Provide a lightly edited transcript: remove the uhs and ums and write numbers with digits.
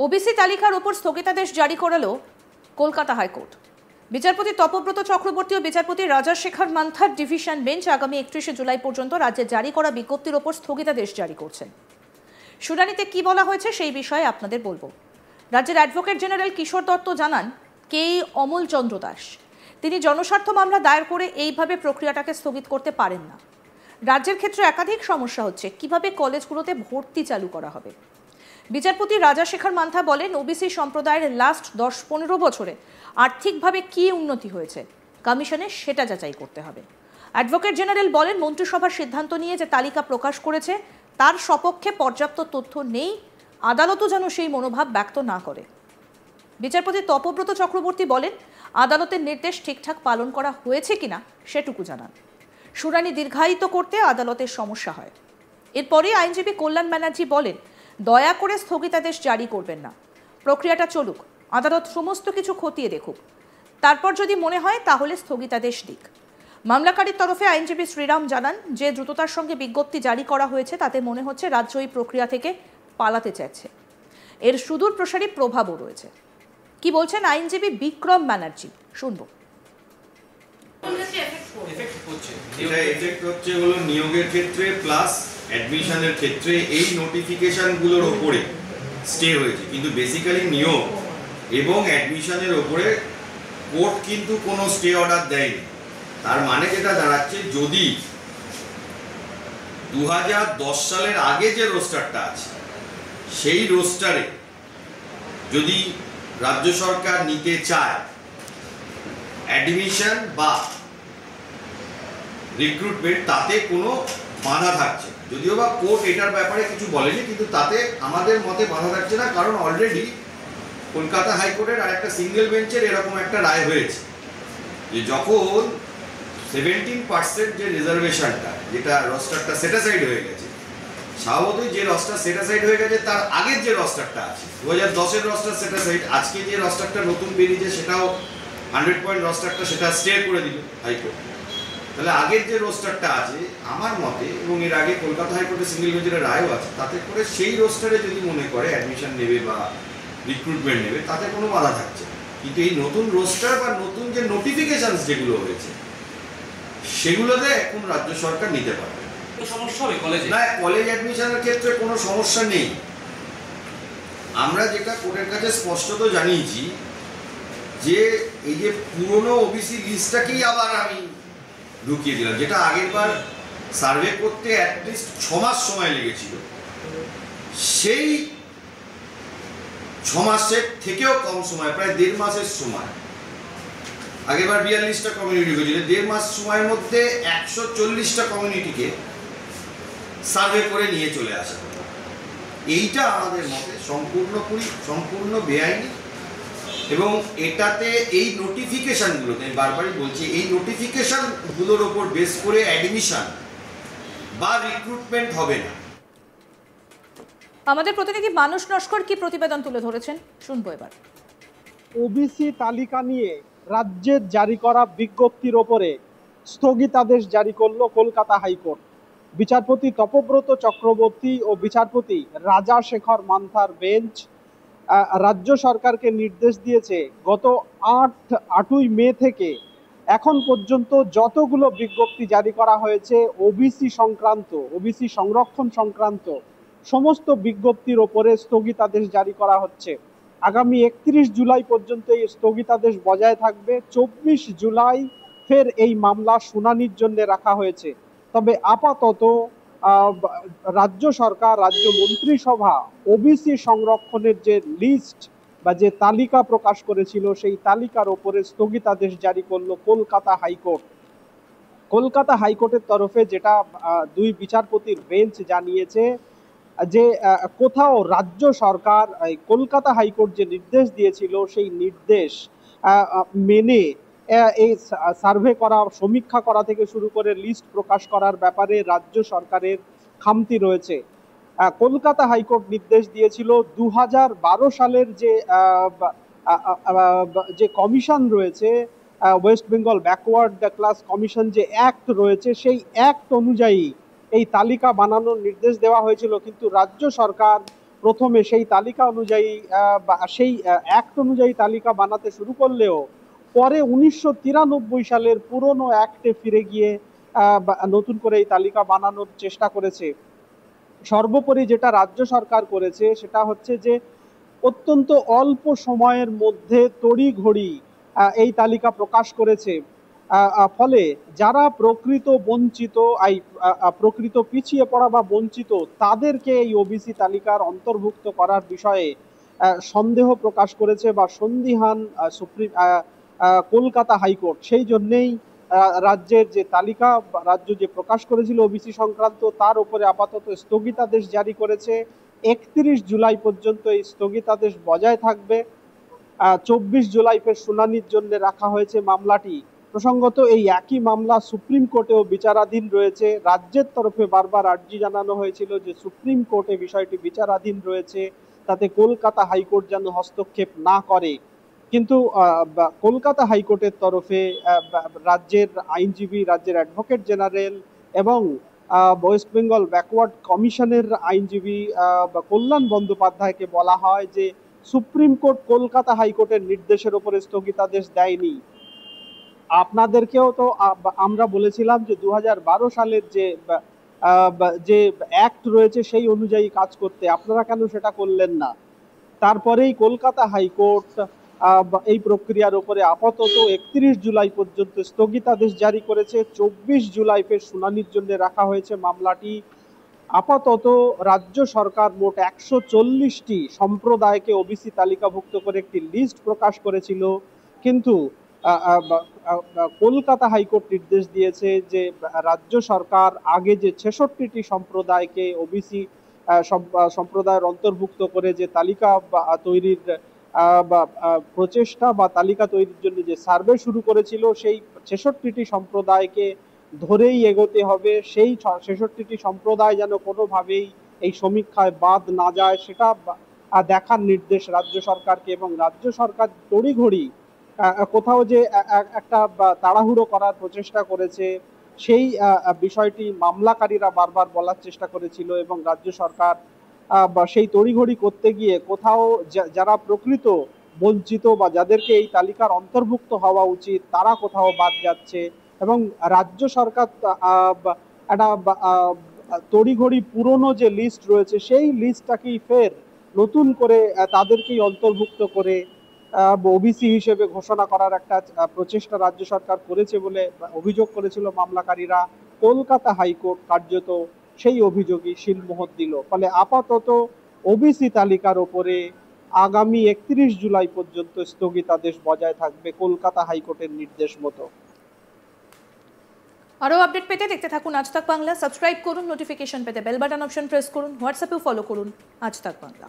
OBC তালিকার ওপর স্থগিতাদেশ জারি করালো কলকাতা হাইকোর্ট। বিচারপতি তপব্রত চক্রবর্তী ও বিচারপতি রাজাশেখর মান্থার ডিভিশন বেঞ্চ আগামী 31শে জুলাই পর্যন্ত রাজ্যে জারি করা বিজ্ঞপ্তির ওপর স্থগিতাদেশ জারি করছেন। শুনানিতে কি বলা হয়েছে সেই বিষয়ে আপনাদের বলবো। রাজ্যের অ্যাডভোকেট জেনারেল কিশোর দত্ত জানান, কে অমল চন্দ্র দাস তিনি জনস্বার্থ মামলা দায়ের করে এইভাবে প্রক্রিয়াটাকে স্থগিত করতে পারেন না। রাজ্যের ক্ষেত্রে একাধিক সমস্যা হচ্ছে, কিভাবে কলেজগুলোতে ভর্তি চালু করা হবে। বিচারপতি রাজাশেখর মান্থা বলেন, ওবিসি সম্প্রদায়ের লাস্ট 10-15 বছরে আর্থিকভাবে কি উন্নতি হয়েছে কমিশনে সেটা যাচাই করতে হবে। অ্যাডভোকেট জেনারেল বলেন, মন্ত্রিসভার সিদ্ধান্ত নিয়ে যে তালিকা প্রকাশ করেছে তার সপক্ষে পর্যাপ্ত তথ্য নেই, আদালতও যেন সেই মনোভাব ব্যক্ত না করে। বিচারপতি তপব্রত চক্রবর্তী বলেন, আদালতের নির্দেশ ঠিকঠাক পালন করা হয়েছে কিনা সেটুকু জানান। শুনানি দীর্ঘায়িত করতে আদালতের সমস্যা হয়। এরপরে আইনজীবী কল্যাণ ব্যানার্জি বলেন, দয়া করে স্থগিতাদেশ জারি করবেন না, প্রক্রিয়াটা চলুক, আদালত সমস্ত কিছু খতিয়ে দেখুক, তারপর যদি মনে হয় তাহলে স্থগিতাদেশ দিক। মামলাকারীর তরফে আইনজীবী শ্রীরাম জানান, যে দ্রুততার সঙ্গে বিজ্ঞপ্তি জারি করা হয়েছে তাতে মনে হচ্ছে রাজ্য এই প্রক্রিয়া থেকে পালাতে চাইছে, এর সুদূর প্রসারী প্রভাবও রয়েছে। কি বলছেন আইনজীবী বিক্রম ব্যানার্জি, শুনবো। এটা এফেক্ট হচ্ছে হলো নিয়োগের ক্ষেত্রে প্লাস অ্যাডমিশনের ক্ষেত্রে এই নোটিফিকেশনগুলোর ওপরে স্টে হয়েছে, কিন্তু বেসিক্যালি নিয়োগ এবং অ্যাডমিশনের ওপরে কোর্ট কিন্তু কোনো স্টে অর্ডার দেয়নি। তার মানে যেটা দাঁড়াচ্ছে, যদি 2010 সালের আগে যে রোস্টারটা আছে সেই রোস্টারে যদি রাজ্য সরকার নিতে চায় অ্যাডমিশন বা রিক্রুটমেন্ট, তাতে কোনো বাধা থাকছে, যদিও বা কোর্ট এটার ব্যাপারে কিছু বলেনি, কিন্তু তাতে আমাদের মতে বাধা থাকছে না, কারণ অলরেডি কলকাতা হাইকোর্টের আর একটা সিঙ্গেল বেঞ্চের এরকম একটা রায় হয়েছে যে যখন 17% যে রিজার্ভেশনটা, যেটা রস্টারটা সেটাসাইড হয়ে গেছে, স্বাভাবিকই যে রস্টার সেটাসাইড হয়ে গেছে তার আগের যে রস্টারটা আছে 2010-এর রস্টার সেটাসাইড, আজকে যে রস্টারটা নতুন বেরিয়েছে সেটাও 100 পয়েন্ট রস্টারটা সেটা স্টে করে দিল হাইকোর্ট। তাহলে আগের যে রোস্টারটা আছে আমার মতে, এবং এর আগে কলকাতা হাইকোর্টের সিঙ্গেল বেঞ্চের রায়ও আছে, তাতে করে সেই রোস্টারে যদি মনে করে অ্যাডমিশন নেবে বা রিক্রুটমেন্ট নেবে তাতে কোনো বাধা থাকছে না। কিন্তু এই নতুন রোস্টার বা নতুন যে নোটিফিকেশনস যেগুলো হয়েছে সেগুলোতে এখন রাজ্য সরকার নিতে পারবে। সমস্যা হবে কলেজে? না, কলেজ অ্যাডমিশনের ক্ষেত্রে কোনো সমস্যা নেই। আমরা যেটা কোর্টের কাছে স্পষ্টত জানিয়েছি যে এই যে পুরনো ওবিসি লিস্টটাকেই আবার আমি ঢুকিয়ে দিলাম, যেটা আগের বার সার্ভে করতে অ্যাটলিস্ট 6 মাস সময় লেগেছিল, সেই 6 মাসের থেকেও কম সময়, প্রায় 1.5 মাসের সময়, আগেরবার 42টা কমিউনিটি হয়েছিল, 1.5 মাস সময়ের মধ্যে 140টা কমিউনিটিকে সার্ভে করে নিয়ে চলে আসা। এইটা আমাদের মতে সম্পূর্ণ বেআইনি, এবং এটাতে এই নোটিফিকেশনগুলোতে, আমি বারবারই বলছি, এই নোটিফিকেশনগুলোর ওপর বেস করে অ্যাডমিশন বা রিক্রুটমেন্ট হবে না। আমাদের প্রতিনিধি মানস নস্কর কি প্রতিবেদন তুলে ধরেছেন, শুনবো এবার। ওবিসি তালিকা নিয়ে রাজ্যের জারি করা বিজ্ঞপ্তির ওপরে স্থগিতাদেশ জারি করল কলকাতা হাইকোর্ট। বিচারপতি তপব্রত চক্রবর্তী ও বিচারপতি রাজাশেখর মান্থার বেঞ্চ রাজ্য সরকারকে নির্দেশ দিয়েছে, গত 8ই মে থেকে এখন পর্যন্ত যতগুলো বিজ্ঞপ্তি জারি করা হয়েছে ওবিসি সংক্রান্ত, ওবিসি সংরক্ষণ সংক্রান্ত সমস্ত বিজ্ঞপ্তির ওপরে স্থগিতাদেশ জারি করা হচ্ছে। আগামী 31 জুলাই পর্যন্ত এই স্থগিতাদেশ বজায় থাকবে। 24 জুলাই ফের এই মামলা শুনানির জন্য রাখা হয়েছে। তবে আপাতত রাজ্য সরকার, রাজ্য মন্ত্রিসভা ওবিসি সংরক্ষণের যে লিস্ট বা যে তালিকা প্রকাশ করেছিল সেই তালিকার ওপরে স্থগিতাদেশ জারি করলো কলকাতা হাইকোর্ট। কলকাতা হাইকোর্টের তরফে যেটা 2 বিচারপতির বেঞ্চ জানিয়েছে যে কোথাও রাজ্য সরকার কলকাতা হাইকোর্ট যে নির্দেশ দিয়েছিল সেই নির্দেশ মেনে এই সার্ভে করা, সমীক্ষা করা থেকে শুরু করে লিস্ট প্রকাশ করার ব্যাপারে রাজ্য সরকারের খামতি রয়েছে। কলকাতা হাইকোর্ট নির্দেশ দিয়েছিল 2012 সালের যে কমিশন রয়েছে, West Bengal backward class commission যে অ্যাক্ট রয়েছে, সেই অ্যাক্ট অনুযায়ী এই তালিকা বানানোর নির্দেশ দেওয়া হয়েছিল, কিন্তু রাজ্য সরকার প্রথমে সেই তালিকা অনুযায়ী বা সেই অ্যাক্ট অনুযায়ী তালিকা বানাতে শুরু করলেও পরে 1993 সালের পুরনো অ্যাক্টে ফিরে গিয়ে নতুন করে এই তালিকা বানানোর চেষ্টা করেছে। সর্বোপরি যেটা রাজ্য সরকার করেছে সেটা হচ্ছে যে অত্যন্ত অল্প সময়ের মধ্যে তড়িঘড়ি এই তালিকা প্রকাশ করেছে। ফলে যারা প্রকৃত বঞ্চিত, প্রকৃত পিছিয়ে পড়া বা বঞ্চিত তাদেরকে এই ওবিসি তালিকার অন্তর্ভুক্ত করার বিষয়ে সন্দেহ প্রকাশ করেছে বা সন্দিহান সুপ্রিম কলকাতা হাইকোর্ট। সেই জন্যেই রাজ্যের যে তালিকা রাজ্য যে প্রকাশ করেছিল ওবিসি সংক্রান্ত তার উপরে আপাতত স্থগিতাদেশ জারি করেছে। 31 জুলাই পর্যন্ত এই স্থগিতাদেশ বজায় থাকবে। 24 জুলাই ফের শুনানির জন্য রাখা হয়েছে মামলাটি। প্রসঙ্গত এই একই মামলা সুপ্রিম কোর্টেও বিচারাধীন রয়েছে। রাজ্যের তরফে বারবার আর্জি জানানো হয়েছিল যে সুপ্রিম কোর্টে বিষয়টি বিচারাধীন রয়েছে, তাতে কলকাতা হাইকোর্ট যেন হস্তক্ষেপ না করে। কিন্তু কলকাতা হাইকোর্টের তরফে রাজ্যের আইনজীবী, রাজ্যের অ্যাডভোকেট জেনারেল এবং ওয়েস্ট বেঙ্গল ব্যাকওয়ার্ড কমিশনের আইনজীবী কল্যাণ বন্দ্যোপাধ্যায়কে বলা হয় যে সুপ্রিম কোর্ট কলকাতা হাইকোর্টের নির্দেশের উপরে স্থগিতাদেশ দেয়নি। আপনাদেরকেও তো আমরা বলেছিলাম যে 2012 সালের যে অ্যাক্ট রয়েছে সেই অনুযায়ী কাজ করতে, আপনারা কেন সেটা করলেন না? তারপরেই কলকাতা হাইকোর্ট এই প্রক্রিয়ার উপরে আপাতত 31 জুলাই পর্যন্ত স্থগিতাদেশ জারি করেছে। 24 জুলাই ফের শুনানির জন্য রাখা হয়েছে মামলাটি। আপাতত রাজ্য সরকার মোট 140টি সম্প্রদায়কে ওবিসি তালিকাভুক্ত করে একটি লিস্ট প্রকাশ করেছিল, কিন্তু কলকাতা হাইকোর্ট নির্দেশ দিয়েছে যে রাজ্য সরকার আগে যে 66টি সম্প্রদায়কে ওবিসি সম্প্রদায়ের অন্তর্ভুক্ত করে যে তালিকা তৈরির প্রচেষ্টা বা তালিকা তৈরির জন্য যে সার্ভে শুরু করেছিল, সেই 66টি সম্প্রদায়কে ধরেই এগোতে হবে। সেই 66টি সম্প্রদায় যেন কোনোভাবেই এই সমীক্ষায় বাদ না যায় সেটা দেখার নির্দেশ রাজ্য সরকারকে। এবং রাজ্য সরকার তড়িঘড়ি কোথাও যে একটা তাড়াহুড়ো করার প্রচেষ্টা করেছে সেই বিষয়টি মামলাকারীরা বারবার বলার চেষ্টা করেছিল এবং রাজ্য সরকার সেই তড়িঘড়ি করতে গিয়ে কোথাও যারা প্রকৃত বঞ্চিত বা যাদেরকে এই তালিকার অন্তর্ভুক্ত হওয়া উচিত তারা কোথাও বাদ যাচ্ছে। এবং রাজ্য সরকার একটা তড়িঘড়ি পুরনো যে লিস্ট রয়েছে সেই লিস্টটাকেই ফের নতুন করে তাদেরকেই অন্তর্ভুক্ত করে ওবিসি হিসেবে ঘোষণা করার একটা প্রচেষ্টা রাজ্য সরকার করেছে বলে অভিযোগ করেছিল মামলাকারীরা। কলকাতা হাইকোর্ট কার্যত সেই অভিযোগই শিলমোহর দিল। ফলে আপাতত ওবিসি তালিকার ওপরে আগামী 31 জুলাই পর্যন্ত স্থগিতাদেশ বজায় থাকবে কলকাতা হাইকোর্টের নির্দেশ মতো। আরও আপডেট পেতে দেখতে থাকুন আজ তাক বাংলা। সাবস্ক্রাইব করুন, নোটিফিকেশন পেতে বেল বাটন অপশন প্রেস করুন, হোয়াটসঅ্যাপেও ফলো করুন আজ তাক বাংলা।